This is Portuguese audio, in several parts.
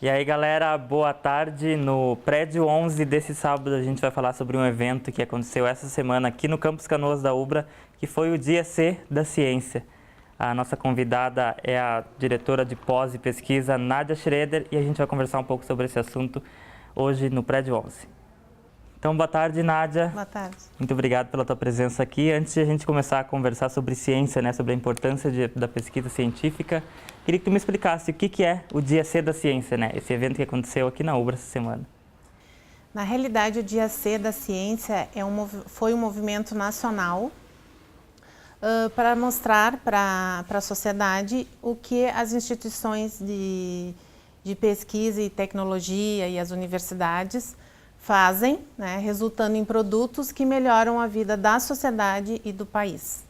E aí, galera, boa tarde. No prédio 11 desse sábado a gente vai falar sobre um evento que aconteceu essa semana aqui no Campus Canoas da Ubra, que foi o Dia C da Ciência. A nossa convidada é a diretora de pós e pesquisa, Nádia Schroeder, e a gente vai conversar um pouco sobre esse assunto hoje no prédio 11. Então, boa tarde, Nádia. Boa tarde. Muito obrigado pela tua presença aqui. Antes de a gente começar a conversar sobre ciência, sobre a importância da pesquisa científica, queria que tu me explicasse o que é o Dia C da Ciência, esse evento que aconteceu aqui na Ubra essa semana. Na realidade, o Dia C da Ciência foi um movimento nacional para mostrar para a sociedade o que as instituições de pesquisa e tecnologia e as universidades fazem, resultando em produtos que melhoram a vida da sociedade e do país.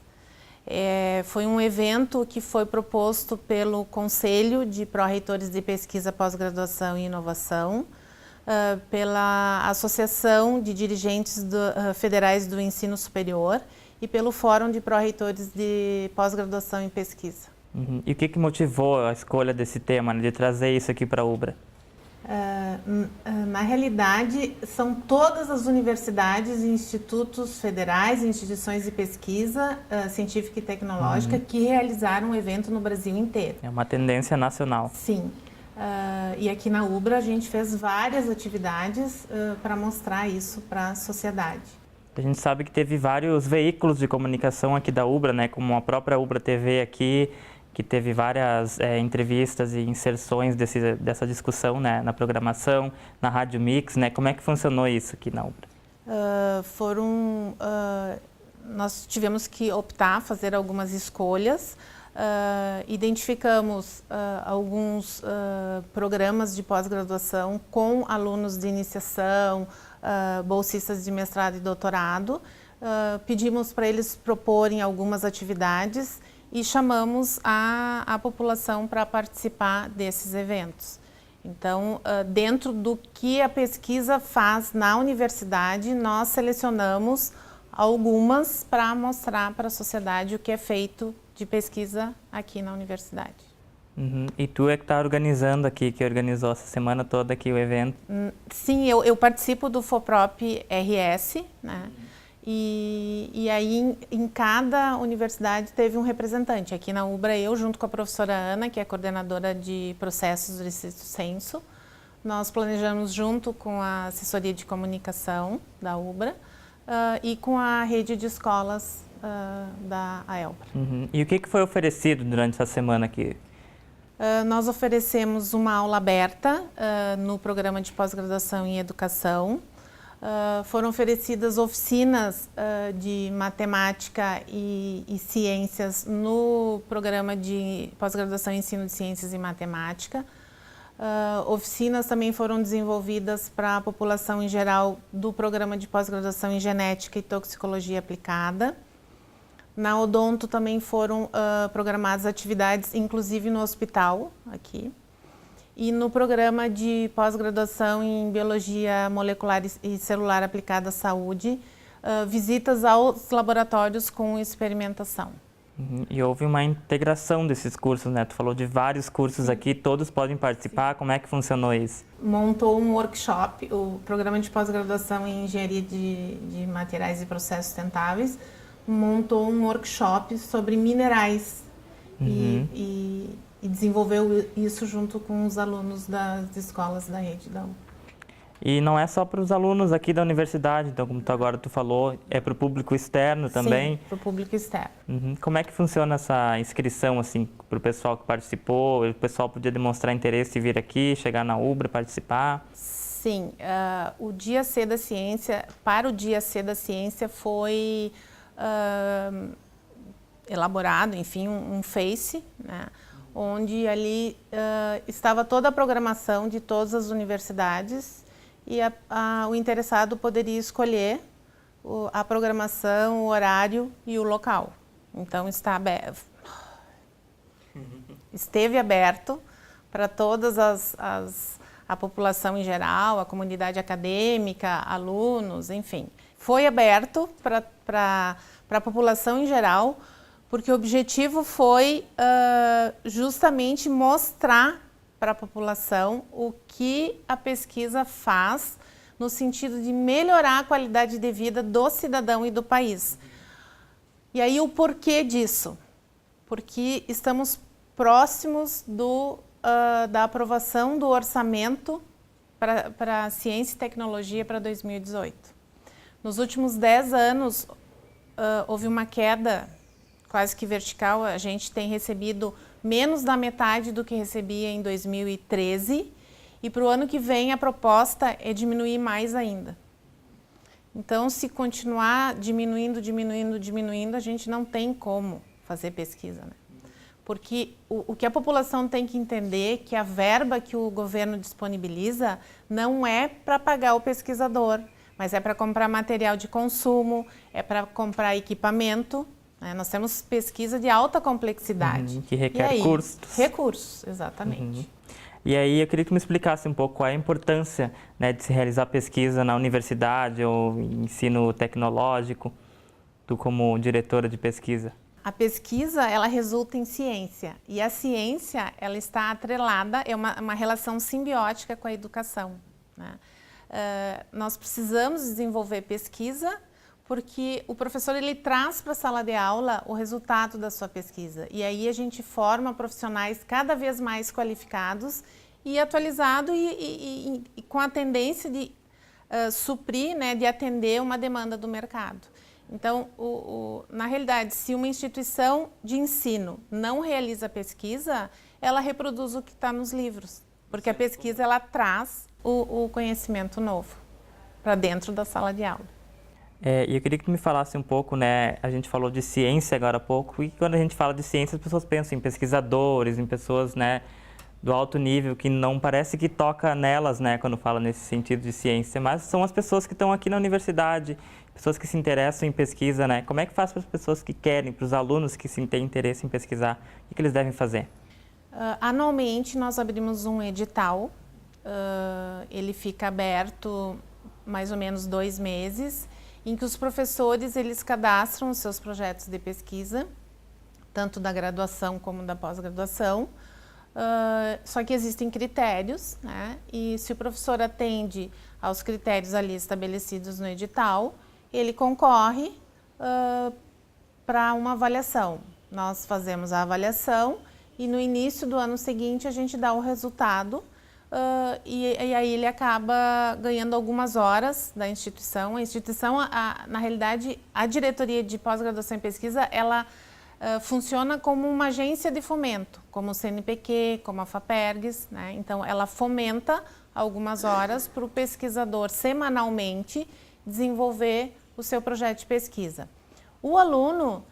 Foi um evento que foi proposto pelo Conselho de Pró-Reitores de Pesquisa, Pós-Graduação e Inovação, pela Associação de Dirigentes Federais do Ensino Superior e pelo Fórum de Pró-Reitores de Pós-Graduação em Pesquisa. Uhum. E o que motivou a escolha desse tema, de trazer isso aqui para a Ubra? Na realidade, são todas as universidades e institutos federais, instituições de pesquisa científica e tecnológica que realizaram o evento no Brasil inteiro. É uma tendência nacional. Sim. E aqui na Ubra a gente fez várias atividades para mostrar isso para a sociedade. A gente sabe que teve vários veículos de comunicação aqui da Ubra, como a própria Ubra TV aqui, que teve várias entrevistas e inserções dessa discussão na programação, na Rádio Mix. Como é que funcionou isso aqui na Ubra? Nós tivemos que optar, fazer algumas escolhas. Identificamos alguns programas de pós-graduação com alunos de iniciação, bolsistas de mestrado e doutorado. Pedimos para eles proporem algumas atividades e chamamos a população para participar desses eventos. Então, dentro do que a pesquisa faz na universidade, nós selecionamos algumas para mostrar para a sociedade o que é feito de pesquisa aqui na universidade. Uhum. E tu é que está organizando aqui, que organizou essa semana toda aqui o evento? Sim, eu participo do FOPROP RS, E aí, em cada universidade teve um representante. Aqui na Ubra, eu, junto com a professora Ana, que é coordenadora de processos do Distrito Censo, nós planejamos junto com a assessoria de comunicação da Ubra e com a rede de escolas da AELPRA. Uhum. E o que foi oferecido durante essa semana aqui? Nós oferecemos uma aula aberta no programa de pós-graduação em educação. Foram oferecidas oficinas de matemática e ciências no programa de pós-graduação em ensino de ciências e matemática. Oficinas também foram desenvolvidas para a população em geral do programa de pós-graduação em genética e toxicologia aplicada. Na Odonto também foram programadas atividades, inclusive no hospital aqui. E no programa de pós-graduação em Biologia Molecular e Celular Aplicada à Saúde, visitas aos laboratórios com experimentação. Uhum. E houve uma integração desses cursos, Tu falou de vários cursos aqui, todos podem participar. Como é que funcionou isso? Montou um workshop, o programa de pós-graduação em Engenharia de Materiais e Processos Sustentáveis, montou um workshop sobre minerais e desenvolveu isso junto com os alunos das escolas da rede da UFRGS. E não é só para os alunos aqui da universidade, então, como tu falou, é para o público externo também? Sim, para o público externo. Uhum. Como é que funciona essa inscrição, para o pessoal que participou? O pessoal podia demonstrar interesse em vir aqui, chegar na Ubra, participar? Sim, o Dia C da Ciência, para o Dia C da Ciência foi elaborado, enfim, um Face, onde ali estava toda a programação de todas as universidades e o interessado poderia escolher a programação, o horário e o local. Então, esteve aberto para todas a população em geral, a comunidade acadêmica, alunos, enfim. Foi aberto para a população em geral, porque o objetivo foi justamente mostrar para a população o que a pesquisa faz no sentido de melhorar a qualidade de vida do cidadão e do país. E aí o porquê disso? Porque estamos próximos da aprovação do orçamento para ciência e tecnologia para 2018. Nos últimos 10 anos, houve uma queda quase que vertical. A gente tem recebido menos da metade do que recebia em 2013 e para o ano que vem a proposta é diminuir mais ainda. Então, se continuar diminuindo, a gente não tem como fazer pesquisa, né? Porque o que a população tem que entender é que a verba que o governo disponibiliza não é para pagar o pesquisador, mas é para comprar material de consumo, é para comprar equipamento. Né? Nós temos pesquisa de alta complexidade. Que requer custos. Recursos, exatamente. E aí eu queria que me explicasse um pouco qual é a importância, né, de se realizar pesquisa na universidade ou em ensino tecnológico, tu como diretora de pesquisa. A pesquisa, ela resulta em ciência e a ciência, ela está atrelada, é uma relação simbiótica com a educação. Né? Nós precisamos desenvolver pesquisa porque o professor ele traz para a sala de aula o resultado da sua pesquisa e aí a gente forma profissionais cada vez mais qualificados e atualizados e com a tendência de suprir, né, de atender uma demanda do mercado. Então, na realidade, se uma instituição de ensino não realiza pesquisa, ela reproduz o que está nos livros, porque a pesquisa ela traz o conhecimento novo para dentro da sala de aula. E eu queria que tu me falasse um pouco, né, a gente falou de ciência agora há pouco, e quando a gente fala de ciência, as pessoas pensam em pesquisadores, em pessoas, né, do alto nível, que não parece que toca nelas, né, quando fala nesse sentido de ciência, mas são as pessoas que estão aqui na universidade, pessoas que se interessam em pesquisa, né? Como é que faz para as pessoas que querem, para os alunos que têm interesse em pesquisar, o que eles devem fazer? Anualmente nós abrimos um edital, ele fica aberto mais ou menos 2 meses, em que os professores eles cadastram os seus projetos de pesquisa, tanto da graduação como da pós-graduação, só que existem critérios, né? E se o professor atende aos critérios ali estabelecidos no edital, ele concorre para uma avaliação. Nós fazemos a avaliação e no início do ano seguinte a gente dá o resultado e aí ele acaba ganhando algumas horas da instituição. A instituição, na realidade, a diretoria de pós-graduação em pesquisa, ela funciona como uma agência de fomento, como o CNPq, como a FAPERGS, né? Então ela fomenta algumas horas para o pesquisador semanalmente desenvolver o seu projeto de pesquisa. O aluno,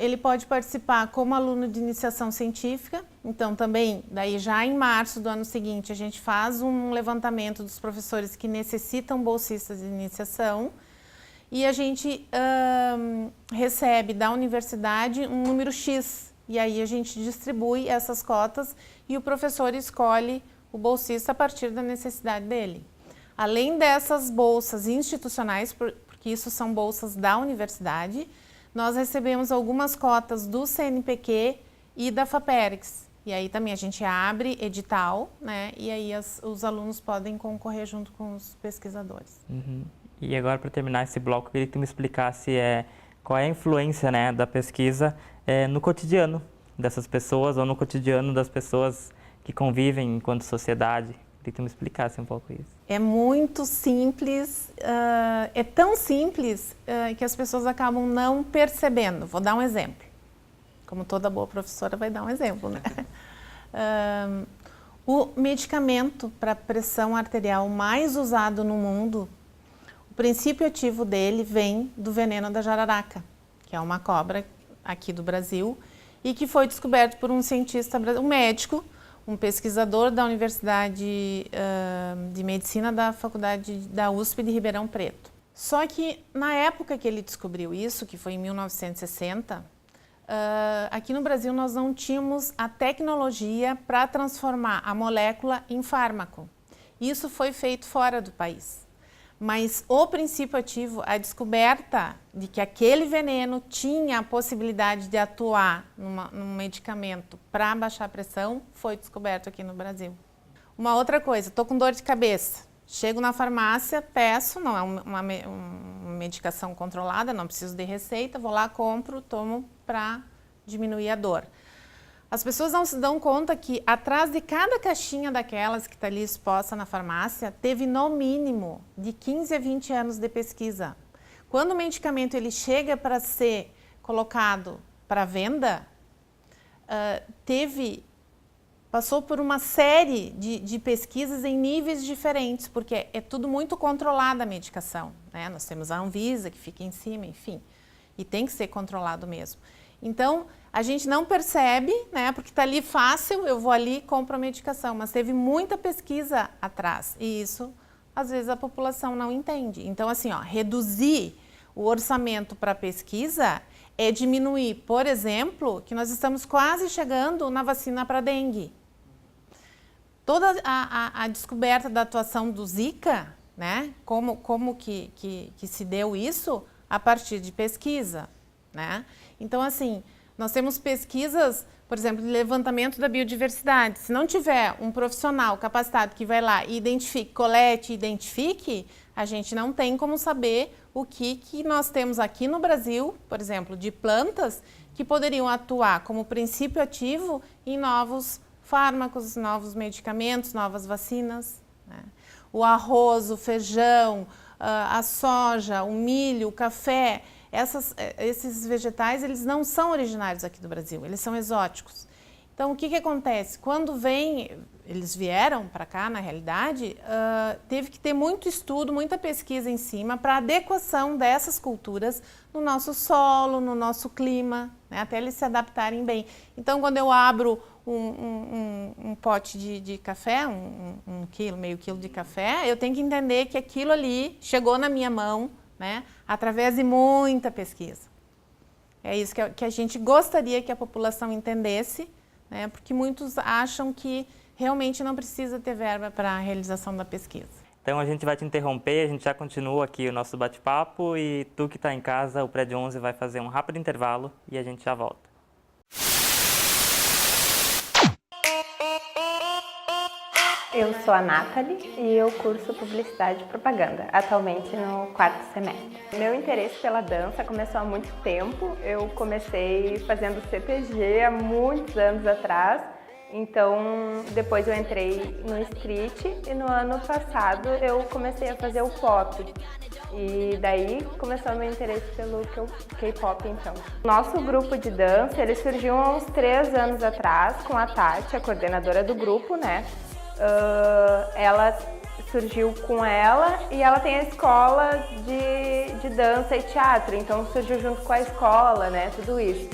ele pode participar como aluno de iniciação científica, então também, daí já em março do ano seguinte, a gente faz um levantamento dos professores que necessitam bolsistas de iniciação e a gente recebe da universidade um número X e aí a gente distribui essas cotas e o professor escolhe o bolsista a partir da necessidade dele. Além dessas bolsas institucionais, porque isso são bolsas da universidade, nós recebemos algumas cotas do CNPq e da FAPERGS. E aí também a gente abre edital, né? E aí os alunos podem concorrer junto com os pesquisadores. E agora, para terminar esse bloco, eu queria que tu me explicasse qual é a influência, né, da pesquisa no cotidiano dessas pessoas ou no cotidiano das pessoas que convivem enquanto sociedade. Queria que tu me explicasse um pouco isso. É muito simples, é tão simples que as pessoas acabam não percebendo. Vou dar um exemplo. Como toda boa professora vai dar um exemplo, né? O medicamento para pressão arterial mais usado no mundo, o princípio ativo dele vem do veneno da jararaca, que é uma cobra aqui do Brasil, e que foi descoberto por um cientista, um médico, um pesquisador da Universidade de Medicina da Faculdade da USP de Ribeirão Preto. Só que na época que ele descobriu isso, que foi em 1960, aqui no Brasil nós não tínhamos a tecnologia para transformar a molécula em fármaco. Isso foi feito fora do país. Mas o princípio ativo, a descoberta de que aquele veneno tinha a possibilidade de atuar num medicamento para baixar a pressão, foi descoberto aqui no Brasil. Uma outra coisa, estou com dor de cabeça. Chego na farmácia, peço, não é uma medicação controlada, não preciso de receita, vou lá, compro, tomo para diminuir a dor. As pessoas não se dão conta que atrás de cada caixinha daquelas que está ali exposta na farmácia, teve no mínimo de 15 a 20 anos de pesquisa. Quando o medicamento ele chega para ser colocado para venda, passou por uma série de pesquisas em níveis diferentes, porque é tudo muito controlado a medicação, né? Nós temos a Anvisa que fica em cima, enfim, e tem que ser controlado mesmo. Então, a gente não percebe, né, porque está ali fácil, eu vou ali e compro a medicação, mas teve muita pesquisa atrás e isso, às vezes, a população não entende. Então, assim, reduzir o orçamento para pesquisa é diminuir, por exemplo, que nós estamos quase chegando na vacina para dengue. Toda a descoberta da atuação do Zika, né, como que se deu isso a partir de pesquisa, né? Então, assim, nós temos pesquisas, por exemplo, de levantamento da biodiversidade. Se não tiver um profissional capacitado que vai lá e identifique, colete e identifique, a gente não tem como saber o que nós temos aqui no Brasil, por exemplo, de plantas que poderiam atuar como princípio ativo em novos fármacos, novos medicamentos, novas vacinas, né? O arroz, o feijão, a soja, o milho, o café, esses vegetais, eles não são originários aqui do Brasil, eles são exóticos. Então, o que acontece? Quando eles vieram para cá, na realidade, teve que ter muito estudo, muita pesquisa em cima para adequação dessas culturas no nosso solo, no nosso clima, né, até eles se adaptarem bem. Então, quando eu abro um pote de café, meio quilo de café, eu tenho que entender que aquilo ali chegou na minha mão, né, através de muita pesquisa. É isso que a gente gostaria que a população entendesse, né, porque muitos acham que realmente não precisa ter verba para a realização da pesquisa. Então a gente vai te interromper, a gente já continua aqui o nosso bate-papo e tu que está em casa, o Prédio 11 vai fazer um rápido intervalo e a gente já volta. Eu sou a Nathalie e eu curso Publicidade e Propaganda, atualmente no 4º semestre. Meu interesse pela dança começou há muito tempo. Eu comecei fazendo CTG há muitos anos atrás, então depois eu entrei no street e no ano passado eu comecei a fazer o pop. E daí começou o meu interesse pelo K-pop, então. Nosso grupo de dança, ele surgiu há uns 3 anos atrás com a Tati, a coordenadora do grupo, né? Ela surgiu com ela e ela tem a escola de dança e teatro, então surgiu junto com a escola, né, tudo isso.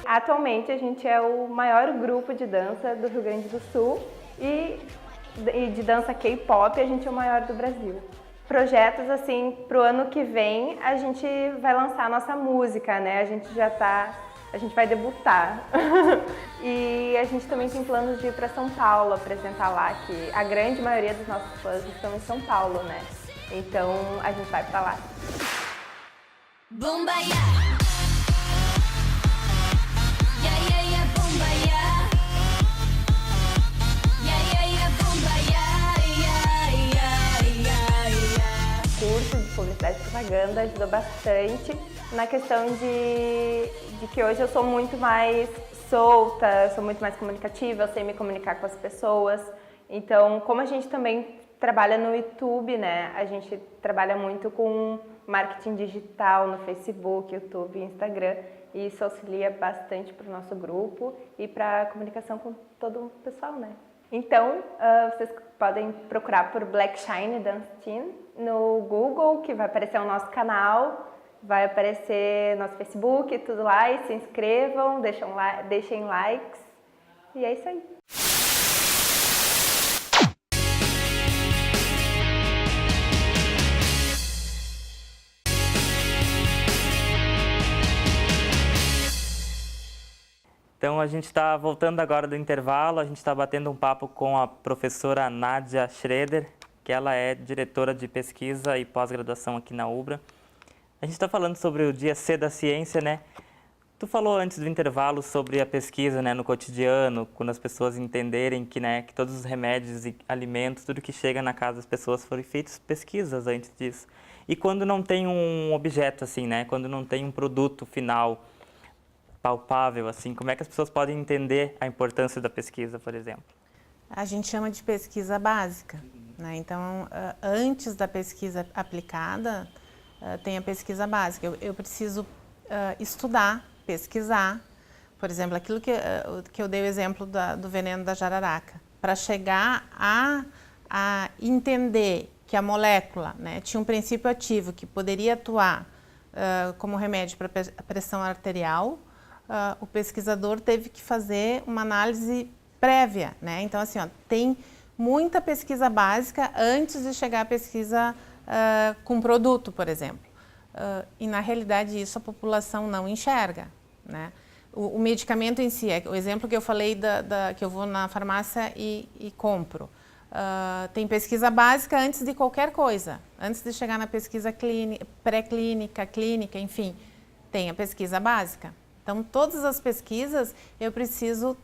Atualmente a gente é o maior grupo de dança do Rio Grande do Sul e de dança K-pop a gente é o maior do Brasil. Projetos assim, pro ano que vem a gente vai lançar a nossa música, né? A gente vai debutar. E a gente também tem planos de ir para São Paulo apresentar lá, que a grande maioria dos nossos fãs estão em São Paulo, né? Então a gente vai para lá. Curso de Publicidade e Propaganda ajudou bastante na questão de que hoje eu sou muito mais solta, sou muito mais comunicativa, eu sei me comunicar com as pessoas. Então, como a gente também trabalha no YouTube, né, a gente trabalha muito com marketing digital no Facebook, YouTube, Instagram, e isso auxilia bastante para o nosso grupo e para a comunicação com todo o pessoal, né. Então, vocês podem procurar por Black Shine Dance Team no Google, que vai aparecer o nosso canal, vai aparecer nosso Facebook, tudo lá, e se inscrevam, deixem likes, e é isso aí. Então, a gente está voltando agora do intervalo, a gente está batendo um papo com a professora Nádia Schroeder, que ela é diretora de pesquisa e pós-graduação aqui na UBRA. A gente está falando sobre o Dia C da Ciência, né? Tu falou antes do intervalo sobre a pesquisa, né, no cotidiano, quando as pessoas entenderem que, né, que todos os remédios e alimentos, tudo que chega na casa das pessoas foram feitas pesquisas antes disso. E quando não tem um objeto assim, né, quando não tem um produto final palpável assim, como é que as pessoas podem entender a importância da pesquisa, por exemplo? A gente chama de pesquisa básica, né? Então, antes da pesquisa aplicada, tem a pesquisa básica. Eu preciso estudar, pesquisar, por exemplo, aquilo que eu dei o exemplo do veneno da jararaca, para chegar a entender que a molécula, né, tinha um princípio ativo que poderia atuar como remédio para a pressão arterial, o pesquisador teve que fazer uma análise prévia, né? Então, assim, ó, tem muita pesquisa básica antes de chegar à pesquisa com produto, por exemplo. E, na realidade, isso a população não enxerga, né? O medicamento em si, o exemplo que eu falei que eu vou na farmácia e compro. Tem pesquisa básica antes de qualquer coisa, antes de chegar na pesquisa pré-clínica, clínica, enfim, tem a pesquisa básica. Então, todas as pesquisas eu preciso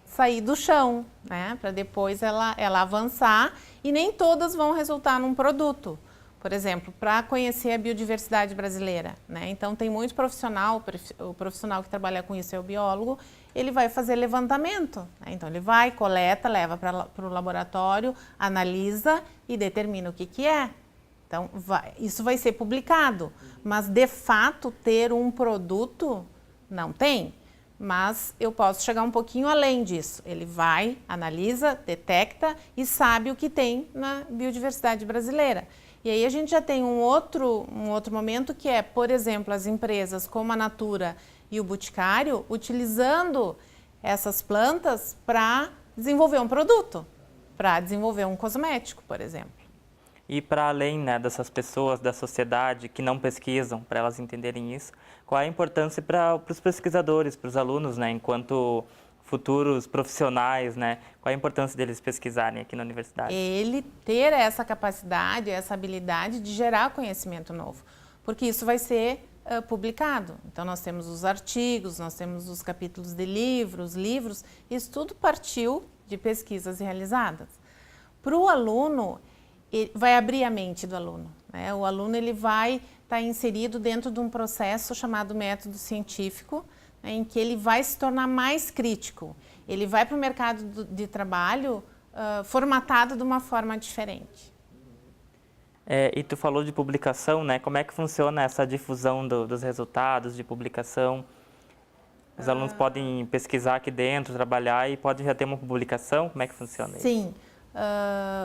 sair do chão, né, para depois ela avançar, e nem todas vão resultar num produto. Por exemplo, para conhecer a biodiversidade brasileira, né? Então, tem muito profissional, o profissional que trabalha com isso é o biólogo, ele vai fazer levantamento, né? Então, ele vai, coleta, leva para o laboratório, analisa e determina o que é. Então, isso vai ser publicado, mas, de fato, ter um produto não tem. Mas eu posso chegar um pouquinho além disso. Ele vai, analisa, detecta e sabe o que tem na biodiversidade brasileira. E aí a gente já tem um outro momento que é, por exemplo, as empresas como a Natura e o Boticário utilizando essas plantas para desenvolver um produto, para desenvolver um cosmético, por exemplo. E para além, né, dessas pessoas da sociedade que não pesquisam, para elas entenderem isso, qual é a importância para os pesquisadores, para os alunos, né, enquanto futuros profissionais, né, qual é a importância deles pesquisarem aqui na universidade? Ele ter essa capacidade, essa habilidade de gerar conhecimento novo, porque isso vai ser publicado. Então, nós temos os artigos, nós temos os capítulos de livros, isso tudo partiu de pesquisas realizadas. Para o aluno, vai abrir a mente do aluno, né? O aluno ele vai estar inserido dentro de um processo chamado método científico, né, em que ele vai se tornar mais crítico. Ele vai para o mercado de trabalho formatado de uma forma diferente. E tu falou de publicação, né? Como é que funciona essa difusão dos resultados de publicação? Os alunos podem pesquisar aqui dentro, trabalhar e podem já ter uma publicação? Como é que funciona isso? Sim.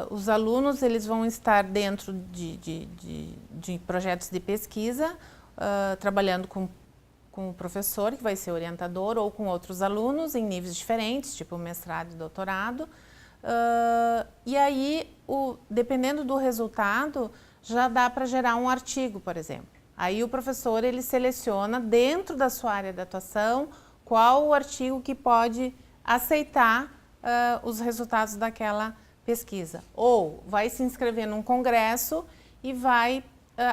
Os alunos eles vão estar dentro de projetos de pesquisa, trabalhando com o professor, que vai ser orientador, ou com outros alunos em níveis diferentes, tipo mestrado e doutorado. E aí, dependendo do resultado, já dá para gerar um artigo, por exemplo. Aí o professor ele seleciona dentro da sua área de atuação qual o artigo que pode aceitar os resultados daquela pesquisa. Ou vai se inscrever num congresso e vai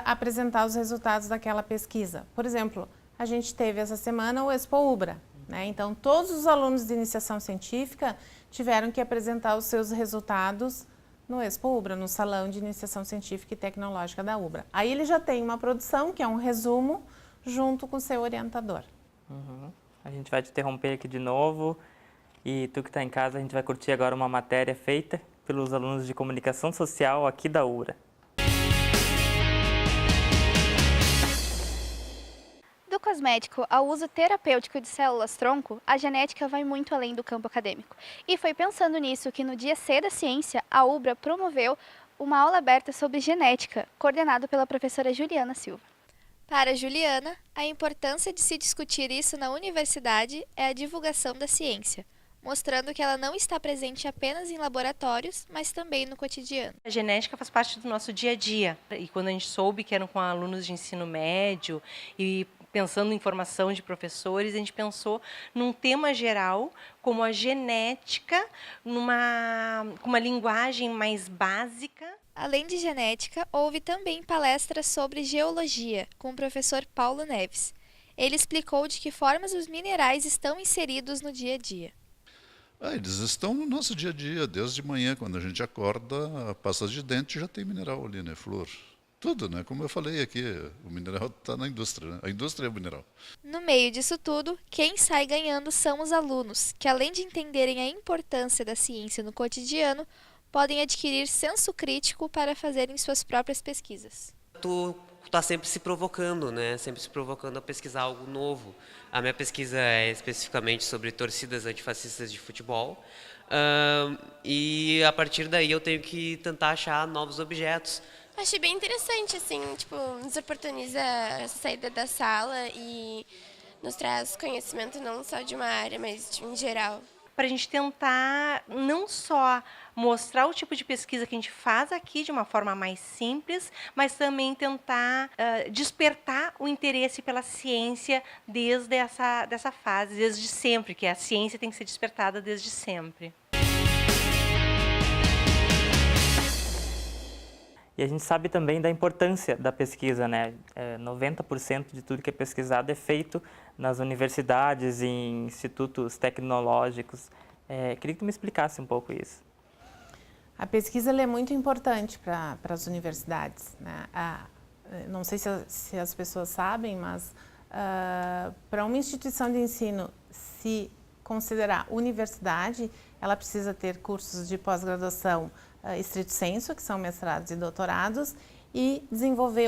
apresentar os resultados daquela pesquisa. Por exemplo, a gente teve essa semana o Expo Ubra, né? Então, todos os alunos de iniciação científica tiveram que apresentar os seus resultados no Expo Ubra, no Salão de Iniciação Científica e Tecnológica da Ubra. Aí ele já tem uma produção, que é um resumo, junto com o seu orientador. Uhum. A gente vai te interromper aqui de novo. E tu que está em casa, a gente vai curtir agora uma matéria feita pelos alunos de comunicação social aqui da UBRA. Do cosmético ao uso terapêutico de células-tronco, a genética vai muito além do campo acadêmico. E foi pensando nisso que no Dia C da Ciência, a UBRA promoveu uma aula aberta sobre genética, coordenada pela professora Juliana Silva. Para Juliana, a importância de se discutir isso na universidade é a divulgação da ciência, mostrando que ela não está presente apenas em laboratórios, mas também no cotidiano. A genética faz parte do nosso dia a dia. E quando a gente soube que eram com alunos de ensino médio e pensando em formação de professores, a gente pensou num tema geral, como a genética, com uma linguagem mais básica. Além de genética, houve também palestras sobre geologia, com o professor Paulo Neves. Ele explicou de que formas os minerais estão inseridos no dia a dia. Eles estão no nosso dia a dia, desde de manhã, quando a gente acorda, a pasta de dente já tem mineral ali, né? Flúor. Tudo, né? Como eu falei aqui, o mineral está na indústria, né? A indústria é o mineral. No meio disso tudo, quem sai ganhando são os alunos, que além de entenderem a importância da ciência no cotidiano, podem adquirir senso crítico para fazerem suas próprias pesquisas. Tu tá sempre se provocando, né? Sempre se provocando a pesquisar algo novo. A minha pesquisa é especificamente sobre torcidas antifascistas de futebol. E a partir daí eu tenho que tentar achar novos objetos. Achei bem interessante, assim, tipo, nos oportuniza a saída da sala e nos traz conhecimento não só de uma área, mas em geral. Para a gente tentar não só mostrar o tipo de pesquisa que a gente faz aqui de uma forma mais simples, mas também tentar despertar o interesse pela ciência desde dessa fase, desde sempre, que a ciência tem que ser despertada desde sempre. E a gente sabe também da importância da pesquisa, né? 90% de tudo que é pesquisado é feito nas universidades e em institutos tecnológicos. Queria que tu me explicasse um pouco isso. A pesquisa ela é muito importante para as universidades, né? Não sei se as pessoas sabem, mas para uma instituição de ensino se considerar universidade, ela precisa ter cursos de pós-graduação estrito sensu, que são mestrados e doutorados, e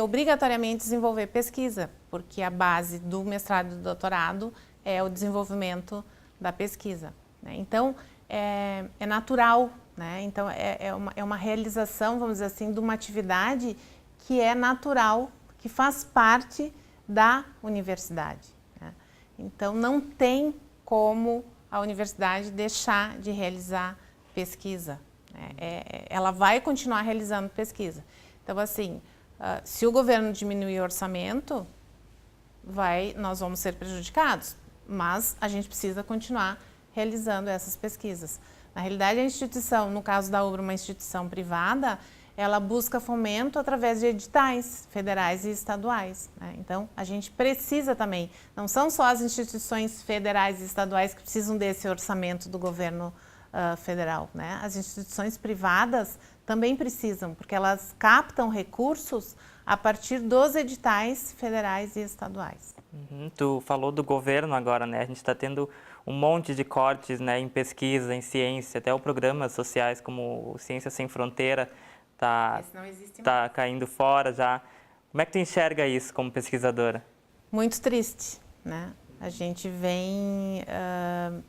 obrigatoriamente desenvolver pesquisa, porque a base do mestrado e do doutorado é o desenvolvimento da pesquisa, né? Então, é natural, né? Então, é uma realização, vamos dizer assim, de uma atividade que é natural, que faz parte da universidade, né? Então, não tem como a universidade deixar de realizar pesquisa. Ela vai continuar realizando pesquisa. Então, assim, se o governo diminuir o orçamento, nós vamos ser prejudicados, mas a gente precisa continuar realizando essas pesquisas. Na realidade, a instituição, no caso da UBRA, uma instituição privada, ela busca fomento através de editais federais e estaduais, né? Então, a gente precisa também, não são só as instituições federais e estaduais que precisam desse orçamento do governo federal, né? As instituições privadas também precisam, porque elas captam recursos a partir dos editais federais e estaduais. Tu falou do governo agora, né? A gente está tendo um monte de cortes, né, em pesquisa, em ciência, até o programas sociais como Ciência Sem Fronteira tá caindo fora já. Como é que tu enxerga isso como pesquisadora? Muito triste, né? A gente vem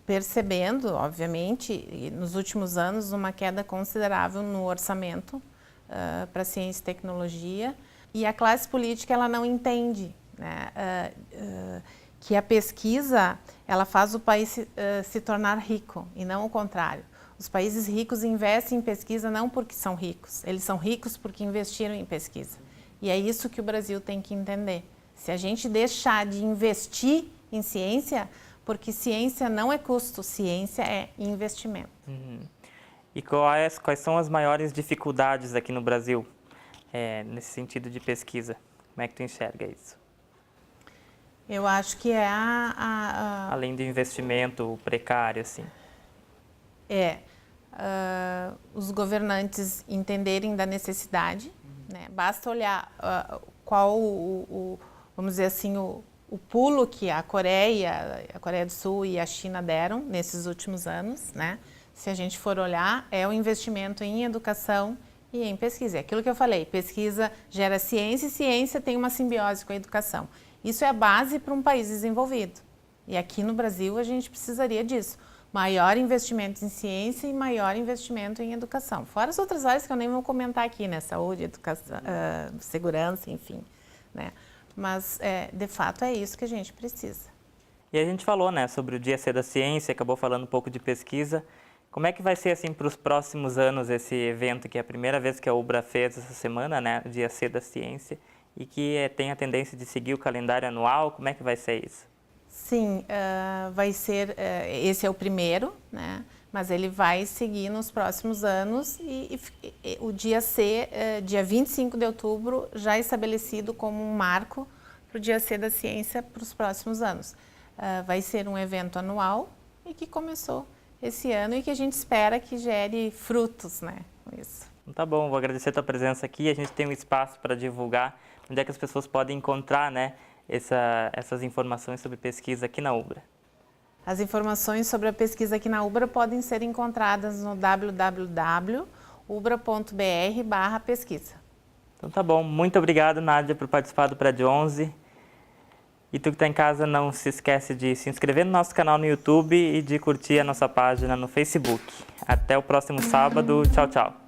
percebendo, obviamente, nos últimos anos, uma queda considerável no orçamento para ciência e tecnologia. E a classe política ela não entende, né, que a pesquisa ela faz o país se tornar rico e não o contrário. Os países ricos investem em pesquisa não porque são ricos, eles são ricos porque investiram em pesquisa. E é isso que o Brasil tem que entender. Se a gente deixar de investir em ciência, porque ciência não é custo, ciência é investimento. E quais são as maiores dificuldades aqui no Brasil, nesse sentido de pesquisa? Como é que tu enxerga isso? Eu acho que é além do investimento precário, assim. Os governantes entenderem da necessidade, né? Basta olhar qual vamos dizer assim, o pulo que a Coreia do Sul e a China deram nesses últimos anos, né? Se a gente for olhar, é o investimento em educação e em pesquisa. É aquilo que eu falei, pesquisa gera ciência e ciência tem uma simbiose com a educação. Isso é a base para um país desenvolvido. E aqui no Brasil a gente precisaria disso. Maior investimento em ciência e maior investimento em educação. Fora as outras áreas que eu nem vou comentar aqui, né? Saúde, educação, segurança, enfim, né? Mas, de fato, é isso que a gente precisa. E a gente falou, né, sobre o Dia C da Ciência, acabou falando um pouco de pesquisa. Como é que vai ser, assim, para os próximos anos esse evento, que é a primeira vez que a UBRA fez essa semana, né, o Dia C da Ciência? e que tem a tendência de seguir o calendário anual. Como é que vai ser isso? Sim, vai ser, esse é o primeiro, né? Mas ele vai seguir nos próximos anos e o dia C, dia 25 de outubro, já estabelecido como um marco para o Dia C da Ciência para os próximos anos. Vai ser um evento anual e que começou esse ano e que a gente espera que gere frutos, né, com isso. Tá bom, vou agradecer a tua presença aqui. A gente tem um espaço para divulgar onde é que as pessoas podem encontrar, né, essas informações sobre pesquisa aqui na UBRA. As informações sobre a pesquisa aqui na UBRA podem ser encontradas no www.ubra.br/pesquisa. Então tá bom, muito obrigado, Nádia, por participar do Prédio 11. E tu que está em casa, não se esquece de se inscrever no nosso canal no YouTube e de curtir a nossa página no Facebook. Até o próximo sábado. Tchau, tchau.